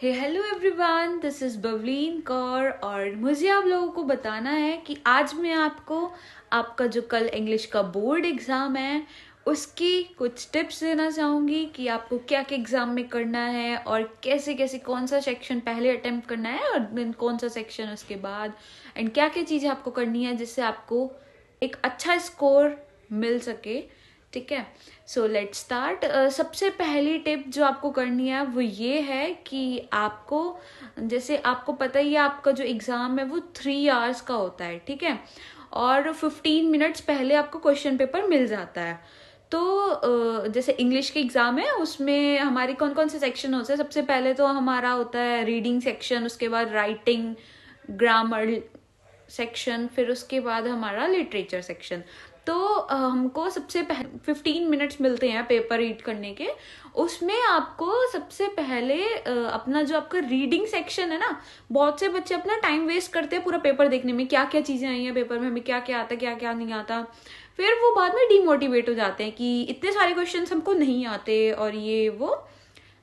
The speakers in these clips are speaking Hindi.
Hey hello everyone, this is Bavleen Kaur और मुझे आप लोगों को बताना है कि आज मैं आपको आपका जो कल इंग्लिश का बोर्ड एग्ज़ाम है उसकी कुछ टिप्स देना चाहूँगी कि आपको क्या क्या एग्ज़ाम में करना है और कैसे कैसे कौन सा सेक्शन पहले अटेम्प्ट करना है और देन कौन सा सेक्शन उसके बाद एंड क्या क्या चीज़ें आपको करनी है जिससे आपको एक अच्छा स्कोर मिल सके। ठीक है, सो लेट स्टार्ट। सबसे पहली टिप जो आपको करनी है वो ये है कि आपको, जैसे आपको पता ही है आपका जो एग्ज़ाम है वो 3 आवर्स का होता है, ठीक है, और 15 मिनट्स पहले आपको क्वेश्चन पेपर मिल जाता है। तो जैसे इंग्लिश के एग्ज़ाम है उसमें हमारे कौन कौन से सेक्शन होते हैं। सबसे पहले तो हमारा होता है रीडिंग सेक्शन, उसके बाद राइटिंग, ग्रामर सेक्शन, फिर उसके बाद हमारा लिटरेचर सेक्शन। तो हमको सबसे पहले 15 मिनट्स मिलते हैं पेपर रीड करने के। उसमें आपको सबसे पहले अपना जो आपका रीडिंग सेक्शन है ना, बहुत से बच्चे अपना टाइम वेस्ट करते हैं पूरा पेपर देखने में, क्या क्या चीज़ें आई हैं पेपर में, हमें क्या क्या आता है क्या क्या नहीं आता। फिर वो बाद में डिमोटिवेट हो जाते हैं कि इतने सारे क्वेश्चन हमको नहीं आते और ये वो।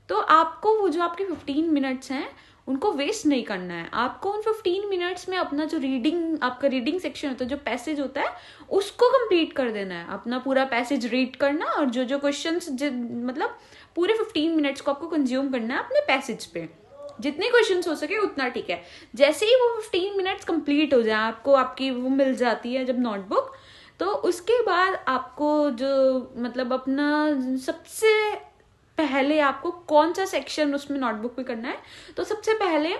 तो आपको वो जो आपके 15 मिनट्स हैं उनको वेस्ट नहीं करना है। आपको उन 15 मिनट्स में अपना जो रीडिंग, आपका रीडिंग सेक्शन होता है, जो पैसेज होता है उसको कंप्लीट कर देना है, अपना पूरा पैसेज रीड करना और जो जो क्वेश्चंस मतलब पूरे 15 मिनट्स को आपको कंज्यूम करना है अपने पैसेज पे। जितने क्वेश्चंस हो सके उतना ठीक है। जैसे ही वो 15 मिनट्स कंप्लीट हो जाए, आपको आपकी वो मिल जाती है जब नोटबुक, तो उसके बाद आपको जो मतलब अपना सबसे पहले आपको कौन सा सेक्शन उसमें नोटबुक में करना है, तो सबसे पहले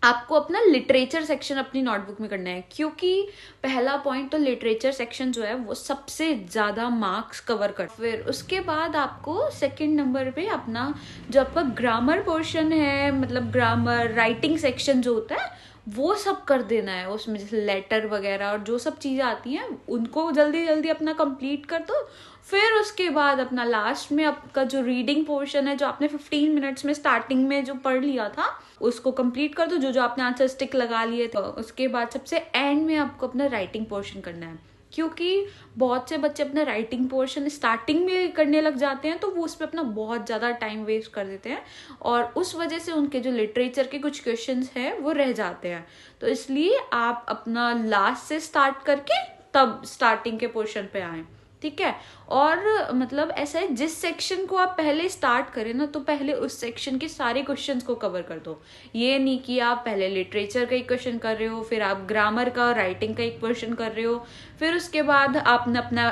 आपको अपना लिटरेचर सेक्शन अपनी नोटबुक में करना है, क्योंकि पहला पॉइंट तो लिटरेचर सेक्शन जो है वो सबसे ज़्यादा मार्क्स कवर कर। फिर उसके बाद आपको सेकंड नंबर पे अपना जो आपका ग्रामर पोर्शन है, मतलब ग्रामर राइटिंग सेक्शन जो होता है वो सब कर देना है। उसमें जैसे लेटर वगैरह और जो सब चीज़ें आती हैं उनको जल्दी जल्दी अपना कंप्लीट कर दो। फिर उसके बाद अपना लास्ट में आपका जो रीडिंग पोर्शन है, जो आपने 15 मिनट्स में स्टार्टिंग में जो पढ़ लिया था उसको कंप्लीट कर दो, जो जो आपने आंसर स्टिक लगा लिए थे। उसके बाद सबसे एंड में आपको अपना राइटिंग पोर्शन करना है, क्योंकि बहुत से बच्चे अपना राइटिंग पोर्शन स्टार्टिंग में करने लग जाते हैं तो वो उस पर अपना बहुत ज़्यादा टाइम वेस्ट कर देते हैं और उस वजह से उनके जो लिटरेचर के कुछ क्वेश्चंस हैं वो रह जाते हैं। तो इसलिए आप अपना लास्ट से स्टार्ट करके तब स्टार्टिंग के पोर्शन पे आए, ठीक है। और मतलब ऐसा है, जिस सेक्शन को आप पहले स्टार्ट करें ना तो पहले उस सेक्शन के सारे क्वेश्चंस को कवर कर दो। ये नहीं कि आप पहले लिटरेचर का एक क्वेश्चन कर रहे हो, फिर आप ग्रामर का राइटिंग का एक क्वेश्चन कर रहे हो, फिर उसके बाद आपने अपना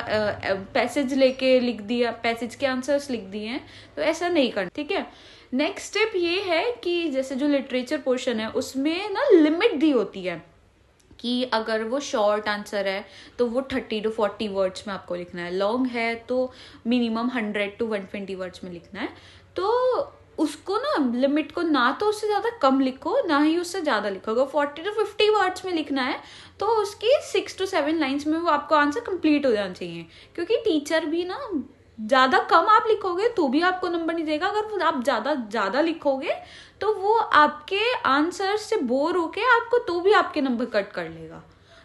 पैसेज लेके लिख दिया, पैसेज के आंसर्स लिख दिए हैं। तो ऐसा नहीं करना, ठीक है। नेक्स्ट स्टेप ये है कि जैसे जो लिटरेचर पोर्शन है उसमें ना लिमिट दी होती है कि अगर वो शॉर्ट आंसर है तो वो 30 to 40 वर्ड्स में आपको लिखना है, लॉन्ग है तो मिनिमम 100 to 120 वर्ड्स में लिखना है। तो उसको ना लिमिट को ना तो उससे ज़्यादा कम लिखो ना ही उससे ज़्यादा लिखो। अगर 40 to 50 वर्ड्स में लिखना है तो उसकी 6 to 7 लाइन्स में वो आपको आंसर कंप्लीट हो जाना चाहिए, क्योंकि टीचर भी ना ज़्यादा कम आप लिखोगे तो भी आपको नंबर नहीं देगा, अगर आप ज़्यादा लिखोगे तो वो आपके आंसर से बोर होके आपको तो भी आपके नंबर कट कर लेगा।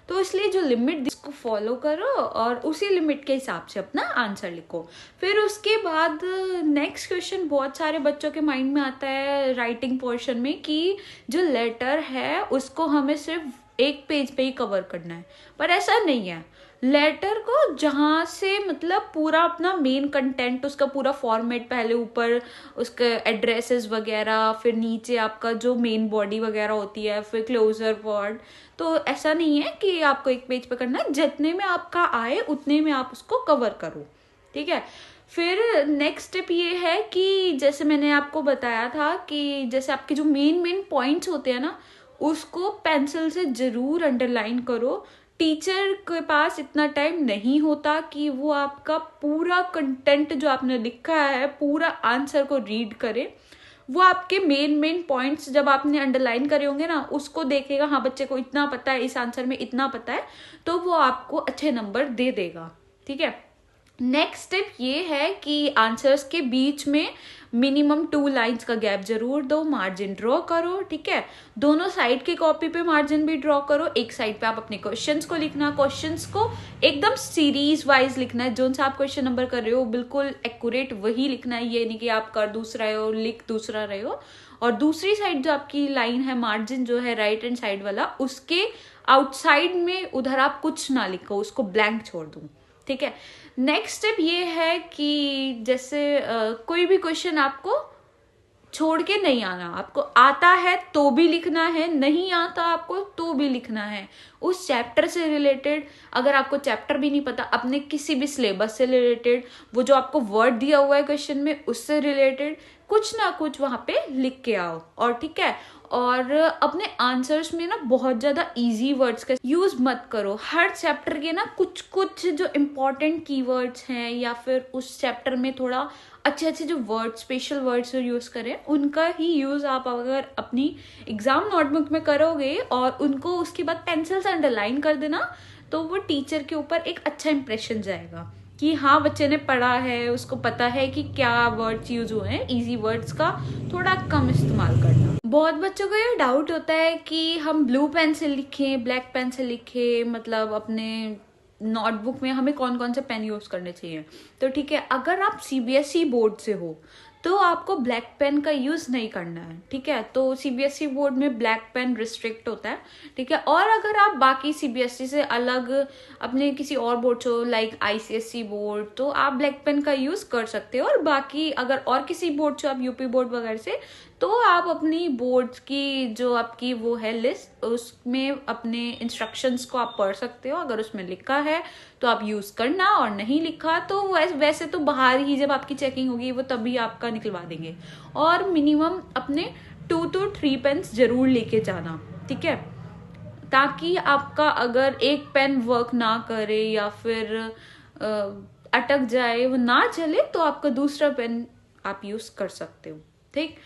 तो इसलिए जो लिमिट इसको फॉलो करो और उसी लिमिट के हिसाब से अपना आंसर लिखो। फिर उसके बाद नेक्स्ट क्वेश्चन बहुत सारे बच्चों के माइंड में आता है राइटिंग पोर्शन में कि जो लेटर है उसको हमें सिर्फ एक पेज पे ही कवर करना है, पर ऐसा नहीं है। लेटर को जहाँ से मतलब पूरा अपना मेन कंटेंट, उसका पूरा फॉर्मेट, पहले ऊपर उसके एड्रेसेस वगैरह, फिर नीचे आपका जो मेन बॉडी वगैरह होती है, फिर क्लोजर वर्ड। तो ऐसा नहीं है कि आपको एक पेज पे करना है, जितने में आपका आए उतने में आप उसको कवर करो, ठीक है। फिर नेक्स्ट स्टेप ये है कि जैसे मैंने आपको बताया था कि जैसे आपके जो मेन पॉइंट्स होते हैं ना उसको पेंसिल से ज़रूर अंडरलाइन करो। टीचर के पास इतना टाइम नहीं होता कि वो आपका पूरा कंटेंट जो आपने लिखा है, पूरा आंसर को रीड करे। वो आपके मेन पॉइंट्स जब आपने अंडरलाइन करे होंगे ना उसको देखेगा, हाँ बच्चे को इतना पता है, इस आंसर में इतना पता है, तो वो आपको अच्छे नंबर दे देगा, ठीक है। नेक्स्ट स्टेप ये है कि आंसर्स के बीच में मिनिमम 2 लाइन्स का गैप जरूर दो, मार्जिन ड्रॉ करो, ठीक है। दोनों साइड की कॉपी पे मार्जिन भी ड्रॉ करो। एक साइड पे आप अपने क्वेश्चंस को लिखना, क्वेश्चंस को एकदम सीरीज वाइज लिखना है, जो सा आप क्वेश्चन नंबर कर रहे हो बिल्कुल एक्यूरेट वही लिखना है, ये नहीं कि आप कर दूसरा रहे हो लिख दूसरा रहे हो। और दूसरी साइड जो आपकी लाइन है, मार्जिन जो है राइट हैंड साइड वाला, उसके आउटसाइड में उधर आप कुछ ना लिखो, उसको ब्लैंक छोड़ दूं। ठीक है। नेक्स्ट स्टेप ये है कि जैसे कोई भी क्वेश्चन आपको छोड़ के नहीं आना, आपको आता है तो भी लिखना है, नहीं आता आपको तो भी लिखना है। उस चैप्टर से रिलेटेड, अगर आपको चैप्टर भी नहीं पता, अपने किसी भी सिलेबस से रिलेटेड, वो जो आपको वर्ड दिया हुआ है क्वेश्चन में उससे रिलेटेड कुछ ना कुछ वहां पे लिख के आओ। और ठीक है, और अपने आंसर्स में ना बहुत ज्यादा इजी वर्ड्स का यूज मत करो। हर चैप्टर के ना कुछ कुछ जो इम्पोर्टेंट कीवर्ड्स हैं या फिर उस चैप्टर में थोड़ा अच्छे अच्छे जो वर्ड, स्पेशल वर्ड्स यूज करें, उनका ही यूज आप अगर अपनी एग्जाम नोटबुक में करोगे और उनको उसके बाद पेंसिल से अंडरलाइन कर देना, तो वो टीचर के ऊपर एक अच्छा इंप्रेशन जाएगा कि हाँ बच्चे ने पढ़ा है, उसको पता है कि क्या वर्ड्स यूज हुए हैं। इजी वर्ड्स का थोड़ा कम इस्तेमाल करना। बहुत बच्चों को ये डाउट होता है कि हम ब्लू पेन से लिखें, ब्लैक पेन से लिखें, मतलब अपने नोटबुक में हमें कौन कौन से पेन यूज करने चाहिए। तो ठीक है, अगर आप सीबीएसई बोर्ड से हो तो आपको ब्लैक पेन का यूज नहीं करना है। ठीक है, तो सीबीएसई बोर्ड में ब्लैक पेन रिस्ट्रिक्ट होता है। ठीक है, और अगर आप बाकी सीबीएसई से अलग अपने किसी और बोर्ड हो, लाइक आईसीएसई बोर्ड, तो आप ब्लैक पेन का यूज कर सकते हो। और बाकी अगर और किसी बोर्ड से, आप यूपी बोर्ड वगैरह से, तो आप अपनी बोर्ड की जो आपकी वो है लिस्ट, उसमें अपने इंस्ट्रक्शंस को आप पढ़ सकते हो। अगर उसमें लिखा है तो आप यूज करना, और नहीं लिखा तो वैसे तो बाहर ही जब आपकी चेकिंग होगी वो तभी आपका निकलवा देंगे। और मिनिमम अपने 2 to 3 पेन्स जरूर लेके जाना। ठीक है, ताकि आपका अगर एक पेन वर्क ना करे या फिर अटक जाए, वो ना चले, तो आपका दूसरा पेन आप यूज कर सकते हो। ठीक,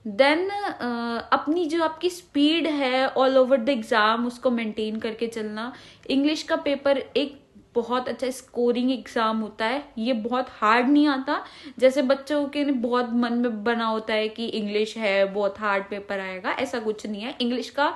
देन अपनी जो आपकी स्पीड है ऑल ओवर द एग्जाम, उसको मेंटेन करके चलना। इंग्लिश का पेपर एक बहुत अच्छा स्कोरिंग एग्जाम होता है। ये बहुत हार्ड नहीं आता जैसे बच्चों के बहुत मन में बना होता है कि इंग्लिश है बहुत हार्ड पेपर आएगा। ऐसा कुछ नहीं है। इंग्लिश का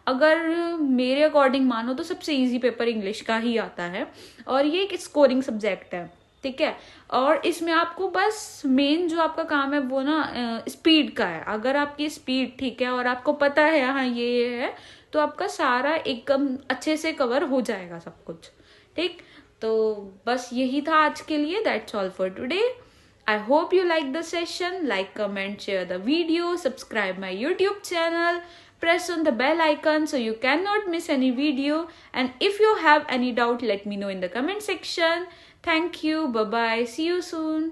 अगर मेरे अकॉर्डिंग मानो तो सबसे इजी पेपर इंग्लिश का ही आता है, और ये एक स्कोरिंग सब्जेक्ट है। ठीक है, और इसमें आपको बस मेन जो आपका काम है वो ना स्पीड का है। अगर आपकी स्पीड ठीक है और आपको पता है हाँ ये है, तो आपका सारा एकदम अच्छे से कवर हो जाएगा सब कुछ। ठीक, तो बस यही था आज के लिए। That's all for today. I hope you like the session. Like, comment, share the video, subscribe my YouTube channel, press on the bell icon so you cannot miss any video. And if you have any doubt, let me know in the comment section. Thank you. Bye bye. See you soon.